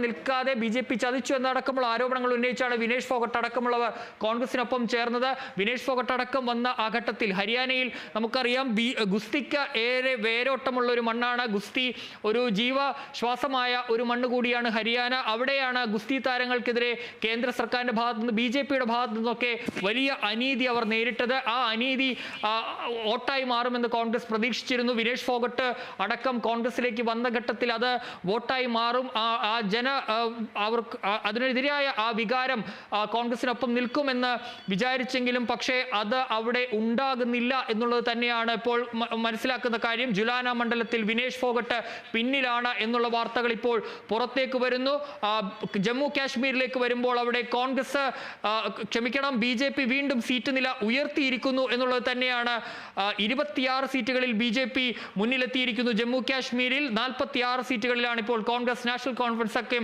നിൽക്കാതെ ബി.ജെ.പി ചതിച്ചു എന്നടക്കമുള്ള ആരോപണങ്ങൾ ഉന്നയിച്ചാണ് വിനേഷ് ഫോഗട്ട് അടക്കമുള്ളവർ കോൺഗ്രസിനൊപ്പം ചേർന്നത്. വിനേഷ് ഫോഗട്ട് അടക്കം വന്ന ആ ഘട്ടത്തിൽ ഹരിയാനയിൽ നമുക്കറിയാം ഗുസ്തിക്ക് ഏറെ വേരോട്ടമുള്ള ഒരു മണ്ണാണ്. ഗുസ്തി ഒരു ജീവശ്വാസമായ ഒരു മണ്ണ് കൂടിയാണ് ഹരിയാന. അവിടെയാണ് ഗുസ്തി താരങ്ങൾക്കെതിരെ കേന്ദ്ര സർക്കാരിന്റെ ഭാഗത്തു നിന്ന് ബി.ജെ.പിയുടെ ഭാഗത്തു നിന്നൊക്കെ വലിയ അനീതി അവർ നേരിട്ടത്. ആ അനീതി വോട്ടായി മാറുമെന്ന് കോൺഗ്രസ് പ്രതീക്ഷിച്ചിരുന്നു. വിനേഷ് ഫോഗട്ട് അടക്കം കോൺഗ്രസിലേക്ക് വന്ന ഘട്ടത്തിൽ അത് വോട്ടായി മാറും. അവർക്ക് അതിനെതിരായ ആ വികാരം കോൺഗ്രസിനൊപ്പം നിൽക്കുമെന്ന് വിചാരിച്ചെങ്കിലും പക്ഷേ അത് അവിടെ ഉണ്ടാകുന്നില്ല എന്നുള്ളത് തന്നെയാണ് ഇപ്പോൾ മനസ്സിലാക്കുന്ന കാര്യം. ജുലാന മണ്ഡലത്തിൽ വിനേഷ് ഫോഗട്ട് പിന്നിലാണ് എന്നുള്ള വാർത്തകൾ ഇപ്പോൾ പുറത്തേക്ക് വരുന്നു. ജമ്മു കാശ്മീരിലേക്ക് വരുമ്പോൾ അവിടെ കോൺഗ്രസ് ബി.ജെ.പി വീണ്ടും സീറ്റ് നില ഉയർത്തിയിരിക്കുന്നു എന്നുള്ളത് തന്നെയാണ്. 26 സീറ്റുകളിൽ ബി.ജെ.പി മുന്നിലെത്തിയിരിക്കുന്നു. ജമ്മു കാശ്മീരിൽ 46 സീറ്റുകളിലാണ് ഇപ്പോൾ കോൺഗ്രസ് നാഷണൽ കോൺഫറൻസ് ഒക്കെ